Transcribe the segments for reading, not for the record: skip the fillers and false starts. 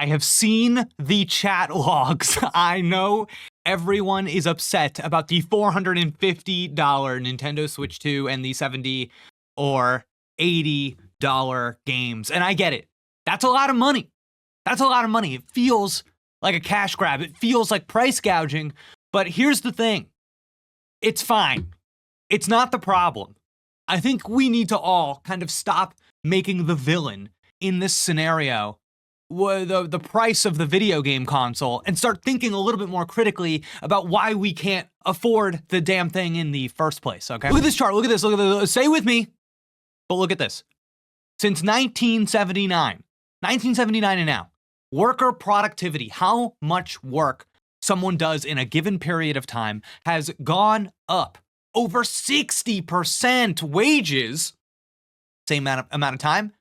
I have seen the chat logs. I know everyone is upset about the $450 Nintendo Switch 2 and the $70 or $80 games. And I get it. That's a lot of money. That's a lot of money. It feels like a cash grab. It feels like price gouging. But here's the thing. It's fine. It's not the problem. I think we need to all kind of stop making the villain in this scenario the price of the video game console and start thinking a little bit more critically about why we can't afford the damn thing in the first place, okay? Look at this chart, look at this, look at this, stay with me, but look at this. Since 1979 and now, worker productivity, how much work someone does in a given period of time has gone up over 60%. Wages, same amount of time,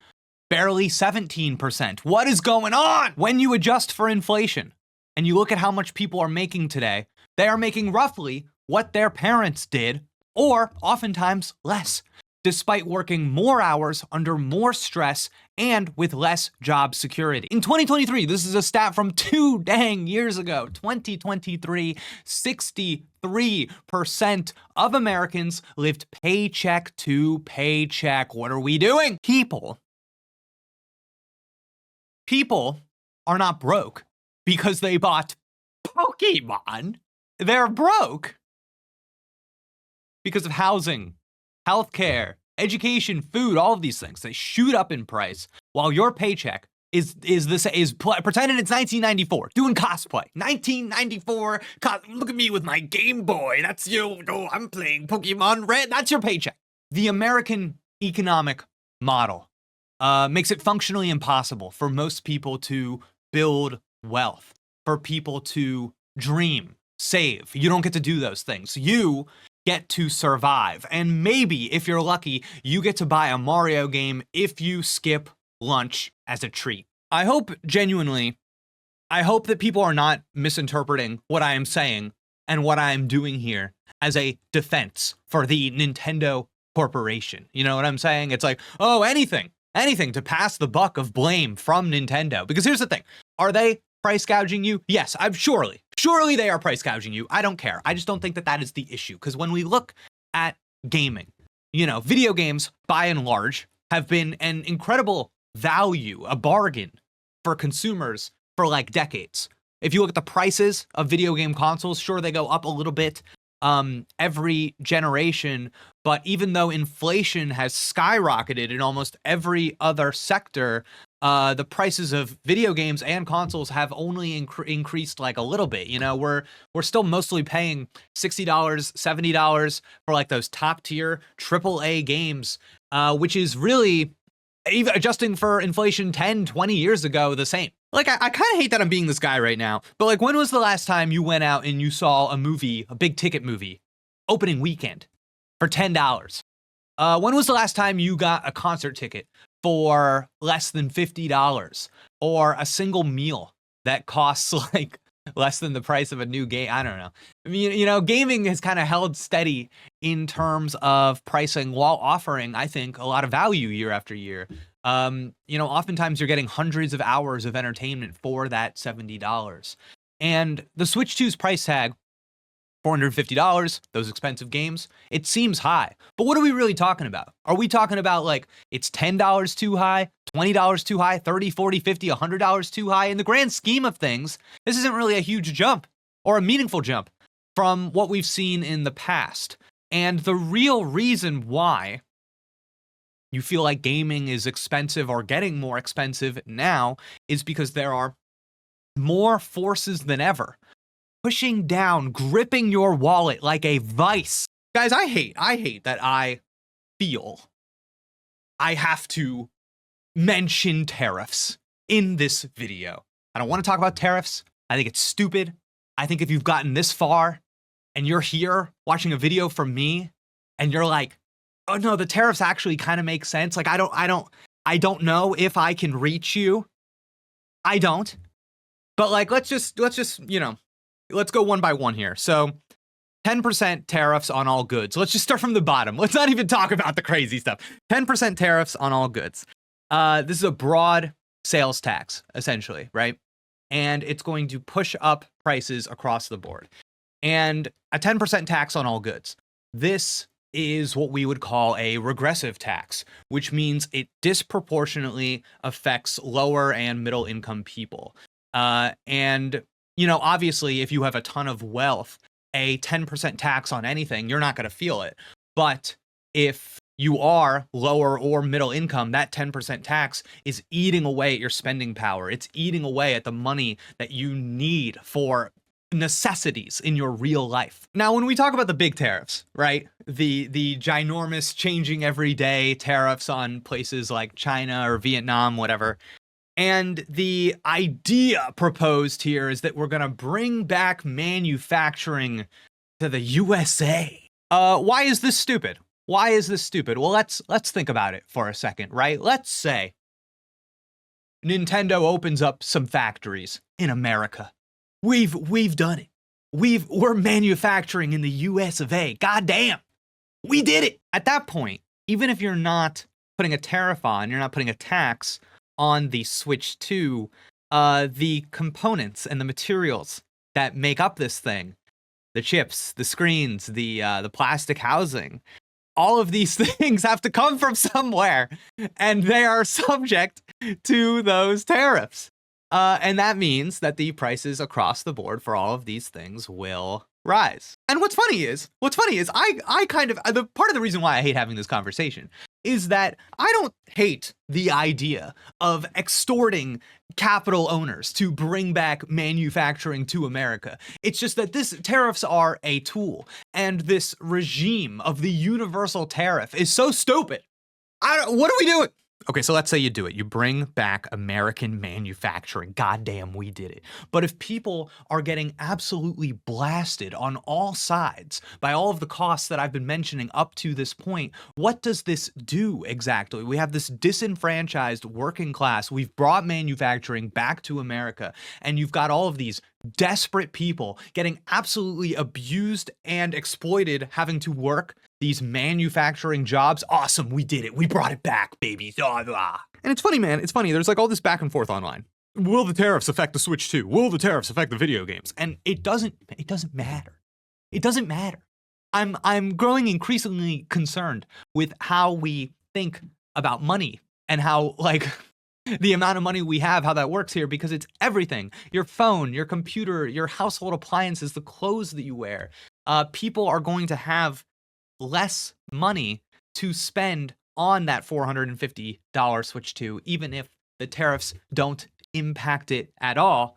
barely 17%. What is going on? When you adjust for inflation and you look at how much people are making today, they are making roughly what their parents did, or oftentimes less, despite working more hours under more stress and with less job security. In 2023, this is a stat from 2 dang years ago, 2023, 63% of Americans lived paycheck to paycheck. What are we doing? People are not broke because they bought Pokemon. They're broke because of housing, healthcare, education, food, all of these things. They shoot up in price while your paycheck is pretending it's 1994, doing cosplay. 1994, look at me with my Game Boy. That's you. Oh, I'm playing Pokemon Red. That's your paycheck. The American economic model makes it functionally impossible for most people to build wealth, for people to dream, save. You don't get to do those things. You get to survive. And maybe, if you're lucky, you get to buy a Mario game if you skip lunch as a treat. I hope that people are not misinterpreting what I am saying and what I am doing here as a defense for the Nintendo Corporation. You know what I'm saying? It's like, oh, anything to pass the buck of blame from Nintendo. Because here's the thing. Are they price gouging you? Yes, surely they are price gouging you. I don't care. I just don't think that is the issue. Because when we look at gaming, video games, by and large, have been an incredible value, a bargain for consumers for like decades. If you look at the prices of video game consoles, sure, they go up a little bit every generation, but even though inflation has skyrocketed in almost every other sector, the prices of video games and consoles have only increased like a little bit. We're still mostly paying $60, $70 for like those top tier AAA games, which is really, even adjusting for inflation 10, 20 years ago, the same. Like, I kind of hate that I'm being this guy right now, but like, when was the last time you went out and you saw a movie, a big ticket movie, opening weekend for $10? When was the last time you got a concert ticket for less than $50, or a single meal that costs like less than the price of a new game? I don't know. I mean, gaming has kind of held steady in terms of pricing while offering, I think, a lot of value year after year. Oftentimes you're getting hundreds of hours of entertainment for that $70. And the Switch 2's price tag, $450, those expensive games, it seems high. But what are we really talking about? Are we talking about like it's $10 too high, $20 too high, $30, $40, $50, $100 too high? In the grand scheme of things, this isn't really a huge jump or a meaningful jump from what we've seen in the past. And the real reason why you feel like gaming is expensive or getting more expensive now is because there are more forces than ever pushing down, gripping your wallet like a vice. Guys, I hate that I feel I have to mention tariffs in this video. I don't want to talk about tariffs. I think it's stupid. I think if you've gotten this far and you're here watching a video from me and you're like, oh no, the tariffs actually kind of make sense. Like, I don't know if I can reach you. I don't. But like, let's just, let's go one by one here. So 10% tariffs on all goods. Let's just start from the bottom. Let's not even talk about the crazy stuff. 10% tariffs on all goods. This is a broad sales tax, essentially, right? and it's going to push up prices across the board. And a 10% tax on all goods. This is what we would call a regressive tax, which means it disproportionately affects lower and middle income people. And, obviously, if you have a ton of wealth, a 10% tax on anything, you're not going to feel it. But if you are lower or middle income, that 10% tax is eating away at your spending power. It's eating away at the money that you need for necessities in your real life. Now, when we talk about the big tariffs, right? The ginormous, changing every day tariffs on places like China or Vietnam, whatever. And the idea proposed here is that we're going to bring back manufacturing to the USA. Why is this stupid? Why is this stupid? Well, let's think about it for a second, right? Let's say Nintendo opens up some factories in America. We've done it. We're manufacturing in the US of A. God damn. We did it. At that point, even if you're not putting a tariff on, you're not putting a tax on the Switch 2, the components and the materials that make up this thing, the chips, the screens, the plastic housing, all of these things have to come from somewhere, and they are subject to those tariffs. And that means that the prices across the board for all of these things will rise. And what's funny is I kind of, the part of the reason why I hate having this conversation is that I don't hate the idea of extorting capital owners to bring back manufacturing to America. It's just that tariffs are a tool, and this regime of the universal tariff is so stupid. What are we doing? Okay, so let's say you do it. You bring back American manufacturing. Goddamn, we did it. But if people are getting absolutely blasted on all sides by all of the costs that I've been mentioning up to this point, what does this do exactly? We have this disenfranchised working class. We've brought manufacturing back to America, and you've got all of these desperate people getting absolutely abused and exploited, having to work these manufacturing jobs. Awesome, we did it. We brought it back, baby. And it's funny, man. It's funny. There's like all this back and forth online. Will the tariffs affect the Switch 2? Will the tariffs affect the video games? And it doesn't matter. It doesn't matter. I'm growing increasingly concerned with how we think about money and how, like, the amount of money we have, how that works here, because it's everything. Your phone, your computer, your household appliances, the clothes that you wear. People are going to have less money to spend on that $450 Switch 2, even if the tariffs don't impact it at all.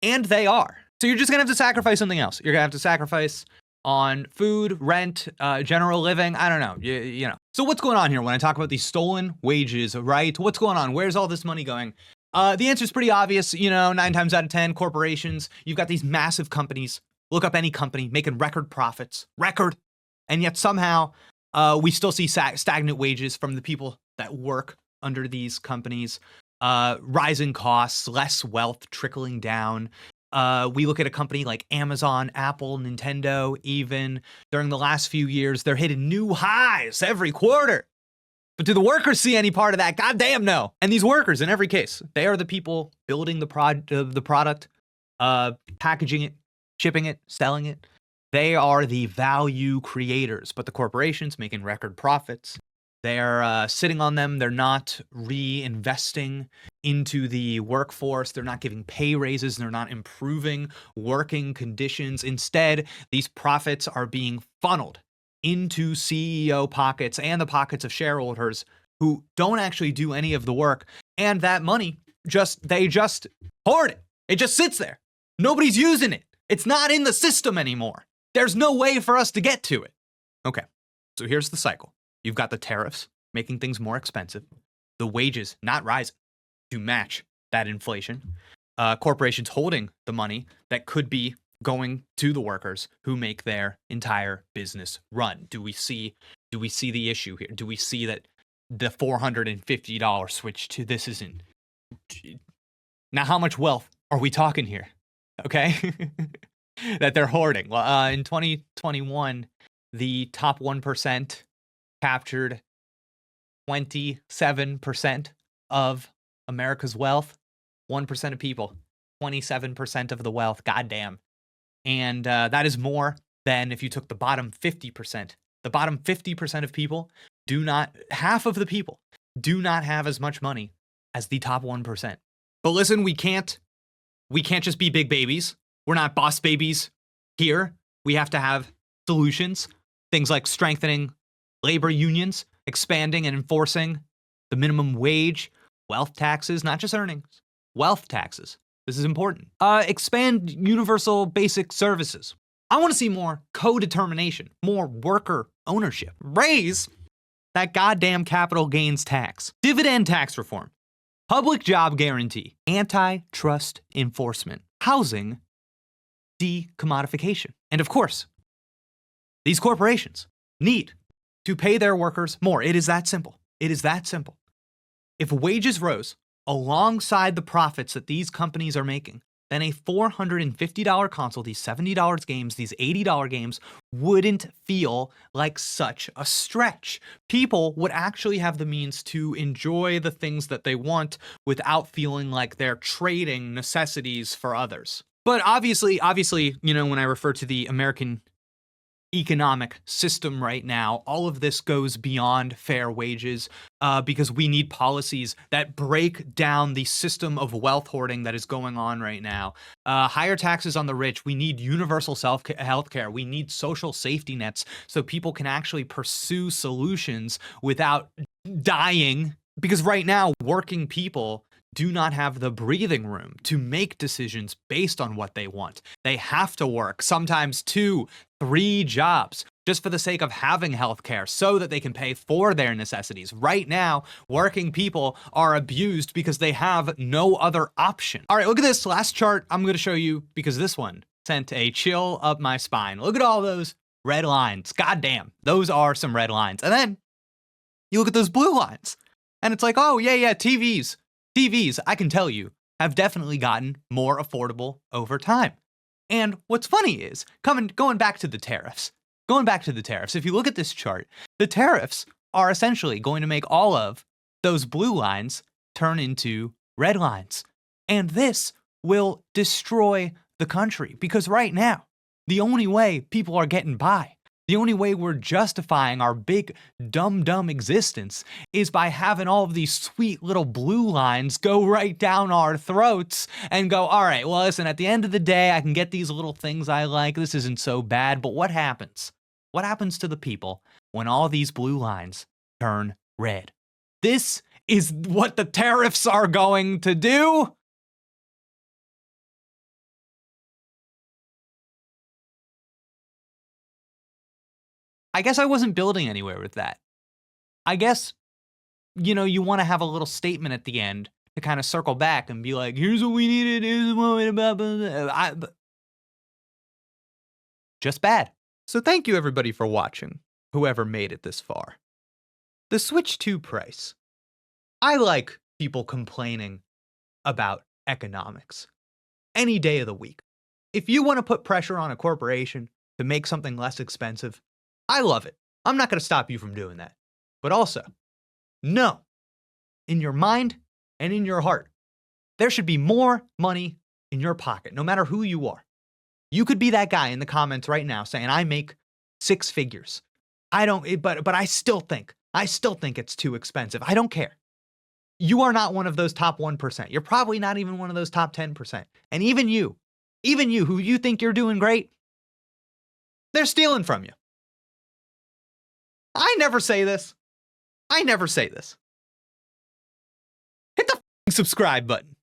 And they are. So you're just going to have to sacrifice something else. You're going to have to sacrifice on food, rent, general living. I don't know. You know. So what's going on here when I talk about these stolen wages, right? What's going on? Where's all this money going? The answer is pretty obvious. 9 times out of 10, corporations. You've got these massive companies. Look up any company making record profits. And yet somehow we still see stagnant wages from the people that work under these companies, rising costs, less wealth trickling down. We look at a company like Amazon, Apple, Nintendo, even during the last few years, they're hitting new highs every quarter. But do the workers see any part of that? Goddamn no. And these workers, in every case, they are the people building the product, packaging it, shipping it, selling it. They are the value creators, but the corporations making record profits. They're sitting on them. They're not reinvesting into the workforce. They're not giving pay raises. They're not improving working conditions. Instead, these profits are being funneled into CEO pockets and the pockets of shareholders who don't actually do any of the work. And that money, they just hoard it. It just sits there. Nobody's using it. It's not in the system anymore. There's no way for us to get to it. Okay, so here's the cycle. You've got the tariffs making things more expensive, the wages not rising to match that inflation, corporations holding the money that could be going to the workers who make their entire business run. Do we see the issue here? Do we see that the $450 switch to this isn't? Now, how much wealth are we talking here? Okay. That they're hoarding. Well, in 2021, the top 1% captured 27% of America's wealth. 1% of people 27% of the wealth. Goddamn. And that is more than if you took the bottom 50%. The bottom 50% of people half of the people do not have as much money as the top 1%. But listen, we can't just be big babies. We're not boss babies here. We have to have solutions. Things like strengthening labor unions, expanding and enforcing the minimum wage, wealth taxes, not just earnings, wealth taxes. This is important. Expand universal basic services. I want to see more co-determination, more worker ownership. Raise that goddamn capital gains tax. Dividend tax reform. Public job guarantee. Antitrust enforcement. Housing decommodification. And of course, these corporations need to pay their workers more. It is that simple. It is that simple. If wages rose alongside the profits that these companies are making, then a $450 console, these $70 games, these $80 games wouldn't feel like such a stretch. People would actually have the means to enjoy the things that they want without feeling like they're trading necessities for others. But obviously, you know, when I refer to the American economic system right now, all of this goes beyond fair wages because we need policies that break down the system of wealth hoarding that is going on right now. Higher taxes on the rich. We need universal health care. We need social safety nets so people can actually pursue solutions without dying. Because right now, working people do not have the breathing room to make decisions based on what they want. They have to work, sometimes 2, 3 jobs, just for the sake of having healthcare so that they can pay for their necessities. Right now, working people are abused because they have no other option. All right, look at this last chart I'm going to show you because this one sent a chill up my spine. Look at all those red lines. Goddamn, those are some red lines. And then you look at those blue lines and it's like, oh, yeah, TVs, I can tell you, have definitely gotten more affordable over time. And what's funny is, going back to the tariffs, if you look at this chart, the tariffs are essentially going to make all of those blue lines turn into red lines. And this will destroy the country because right now, the only way people are getting by, the only way we're justifying our big, dumb existence is by having all of these sweet little blue lines go right down our throats and go, all right, well, listen, at the end of the day, I can get these little things I like. This isn't so bad. But what happens? What happens to the people when all these blue lines turn red? This is what the tariffs are going to do. I guess I wasn't building anywhere with that. I guess, you know, you want to have a little statement at the end to kind of circle back and be like, here's what we needed, here's what we needed, just bad. So thank you everybody for watching, whoever made it this far. The Switch 2 price. I like people complaining about economics any day of the week. If you want to put pressure on a corporation to make something less expensive, I love it. I'm not going to stop you from doing that. But also, no, in your mind and in your heart, there should be more money in your pocket, no matter who you are. You could be that guy in the comments right now saying, I make 6 figures. But I still think it's too expensive. I don't care. You are not one of those top 1%. You're probably not even one of those top 10%. And even you who you think you're doing great, they're stealing from you. I never say this. Hit the subscribe button.